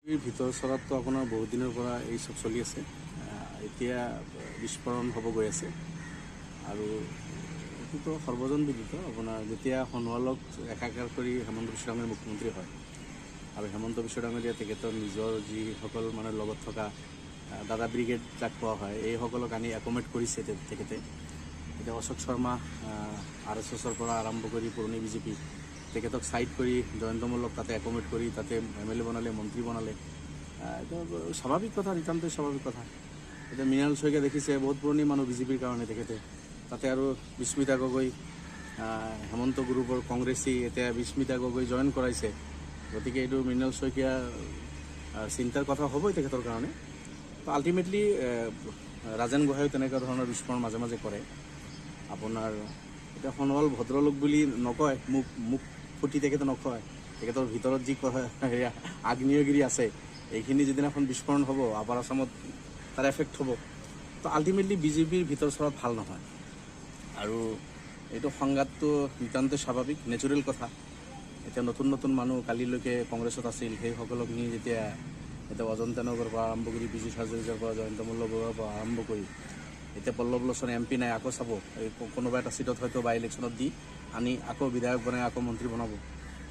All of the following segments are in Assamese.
ভিতৰ চৰাতটো আপোনাৰ বহুত দিনৰ পৰা এই চব চলি আছে। এতিয়া বিস্ফোৰণ হ'ব গৈ আছে আৰু এইটোতো সৰ্বজন বিদিত। আপোনাৰ যেতিয়া সোণোৱালক একাকাৰ কৰি হেমন্ত বিশ্ব ডাঙৰীয়া মুখ্যমন্ত্ৰী হয় আৰু হেমন্ত বিশ্ব ডাঙৰীয়া তেখেতৰ নিজৰ যিসকল মানে লগত থকা দাদা ব্ৰিগেড যাক কোৱা হয় এইসকলক আনি একমেট কৰিছে তেখেতে। এতিয়া অশোক শৰ্মা RSSৰ পৰা আৰম্ভ কৰি পুৰণি বিজেপি তেখেতক ছাইড কৰি জয়ন্ত মল্লক তাতে একমেট কৰি তাতে MLA বনালে, মন্ত্ৰী বনালে। এইটো স্বাভাৱিক কথা, নিতান্তই স্বাভাৱিক কথা। এতিয়া মৃণাল শইকীয়া দেখিছে বহুত পুৰণি মানুহ বিজেপিৰ কাৰণে তেখেতে, তাতে আৰু বিস্মিতা গগৈ হেমন্ত গ্ৰুপৰ কংগ্ৰেছী এতিয়া বিস্মিতা গগৈ জইন কৰাইছে। গতিকে এইটো মৃণাল শইকীয়া চিন্তাৰ কথা হ'বই তেখেতৰ কাৰণে। তো আল্টিমেটলি ৰাজেন গোহাঁইও তেনেকুৱা ধৰণৰ বিস্ফোৰণ মাজে মাজে কৰে। আপোনাৰ এতিয়া সোণোৱাল ভদ্ৰলোক বুলি নকয়, মুখ ফুটি তেখেতে নকয়। তেখেতৰ ভিতৰত যি আগ্নেয়গিৰি আছে এইখিনি যিদিনাখন বিস্ফোৰণ হ'ব আপাৰ আছামত তাৰ এফেক্ট হ'ব। তো আল্টিমেটলি বিজেপিৰ ভিতৰ চৰাত ভাল নহয় আৰু এইটো সংঘাতটো নিতান্তই স্বাভাৱিক, নেচুৰেল কথা। এতিয়া নতুন নতুন মানুহ কালিলৈকে কংগ্ৰেছত আছিল, সেইসকলক নি যেতিয়া অজন্তা নগৰৰ পৰা আৰম্ভ কৰি পীযুষ হাজৰিকাৰ পৰা জয়ন্ত মল্ল বৰুৱাৰ পৰা আৰম্ভ কৰি এতিয়া পল্লৱ লোচন MP নাই, আকৌ চাব এই কোনোবা এটা চিটত হয়তো বাই ইলেকশ্যনত দি আনি আকৌ বিধায়ক বনাই আকৌ মন্ত্ৰী বনাব।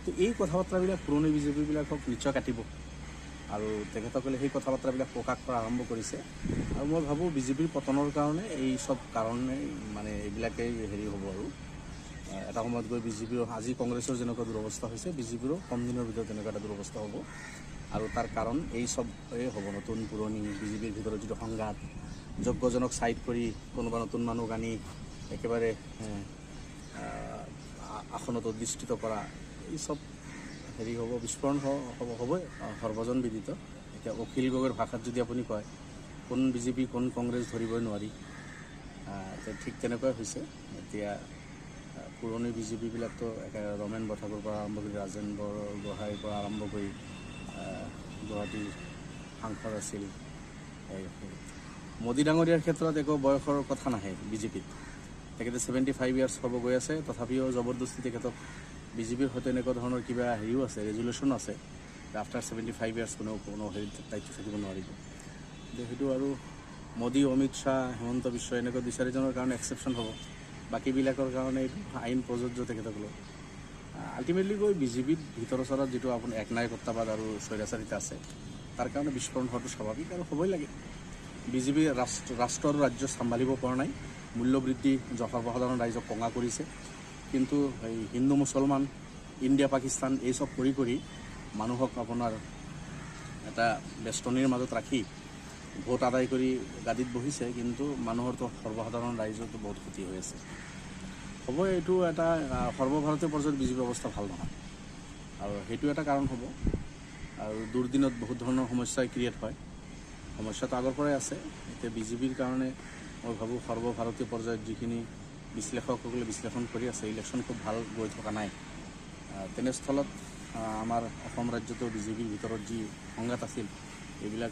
তো এই কথা বাৰ্তাবিলাক পুৰণি বিজেপিবিলাকক নিশ্চয় কাটিব আৰু তেখেতসকলে সেই কথা বাৰ্তাবিলাক প্ৰকাশ কৰা আৰম্ভ কৰিছে। আৰু মই ভাবোঁ বিজেপিৰ পতনৰ কাৰণে এই চব কাৰণে মানে এইবিলাকেই হ'ব আৰু এটা সময়ত গৈ বিজেপিৰ আজি কংগ্ৰেছৰ যেনেকুৱা দুৰৱস্থা হৈছে বিজেপিৰো কম দিনৰ ভিতৰত তেনেকুৱা এটা দুৰৱস্থা হ'ব। আৰু তাৰ কাৰণ এই চবেই হ'ব, নতুন পুৰণি বিজেপিৰ ভিতৰত যিটো সংঘাত, যোগ্যজনক ছাইড কৰি কোনোবা নতুন মানুহ আনি একেবাৰে আসনত অধিষ্ঠিত কৰা, এই চব হ'ব, বিস্ফোৰণ হ'বই, সৰ্বজন বিদিত। এতিয়া অখিল গগৈৰ ভাষাত যদি আপুনি কয় কোন বিজেপি কোন কংগ্ৰেছ ধৰিবই নোৱাৰি, ঠিক তেনেকুৱাই হৈছে। এতিয়া পুৰণি বিজেপিবিলাকতো ৰমেন বৰঠাকুৰৰ পৰা আৰম্ভ কৰি ৰাজেন গোহাঁইৰ পৰা আৰম্ভ কৰি গুৱাহাটীৰ সাংসদ আছিল। মোদী ডাঙৰীয়াৰ ক্ষেত্ৰত একো বয়সৰ কথা নাহে বিজেপিত। তেখেতে 75 ইয়াৰ্ছ হ'ব গৈ আছে, তথাপিও জবৰদস্তি তেখেতক বিজেপিৰ হয়তো এনেকুৱা ধৰণৰ কিবা হেৰিও আছে, ৰেজুলেশ্যন আছে, আফটাৰ 75 ইয়াৰ্ছ কোনো হেৰি দায়িত্ব থাকিব নোৱাৰিব। সেইটো আৰু মোদী, অমিত শ্বাহ, হেমন্ত বিশ্ব এনেকুৱা 2-4জনৰ কাৰণে এক্সেপশ্যন হ'ব, বাকীবিলাকৰ কাৰণে এইটো আইন প্ৰযোজ্য তেখেতসকলক। আল্টিমেটলি গৈ বিজেপিত ভিতৰ চৰাত যিটো আপোনাৰ একনায়কত্ববাদ আৰু স্বৈৰাচাৰিতা আছে তাৰ কাৰণে বিস্ফোৰণ হোৱাটো স্বাভাৱিক আৰু হ'বই লাগে। বিজেপি ৰাষ্ট্ৰ আৰু ৰাজ্য চম্ভালিব পৰা নাই, মূল্যবৃদ্ধি সৰ্বসাধাৰণ ৰাইজক কঙা কৰিছে। কিন্তু এই হিন্দু মুছলমান, ইণ্ডিয়া পাকিস্তান এই চব কৰি মানুহক আপোনাৰ এটা বেষ্টনীৰ মাজত ৰাখি ভোট আদায় কৰি গাদীত বহিছে, কিন্তু মানুহৰতো সৰ্বসাধাৰণ ৰাইজৰতো বহুত ক্ষতি হৈ আছে। হ'ব, এইটো এটা সৰ্বভাৰতীয় পৰ্যায়ত বিজেপিৰ অৱস্থা ভাল নহয় আৰু সেইটো এটা কাৰণ হ'ব। আৰু দুৰ্দিনত বহুত ধৰণৰ সমস্যাই ক্ৰিয়েট হয়, সমস্যাটো আগৰ পৰাই আছে। এতিয়া বিজেপিৰ কাৰণে মই ভাবোঁ সৰ্বভাৰতীয় পৰ্যায়ত যিখিনি বিশ্লেষকসকলে বিশ্লেষণ কৰি আছে, ইলেকশ্যন খুব ভাল গৈ থকা নাই। তেনেস্থলত আমাৰ অসম ৰাজ্যতো বিজেপিৰ ভিতৰত যি সংঘাত আছিল এইবিলাক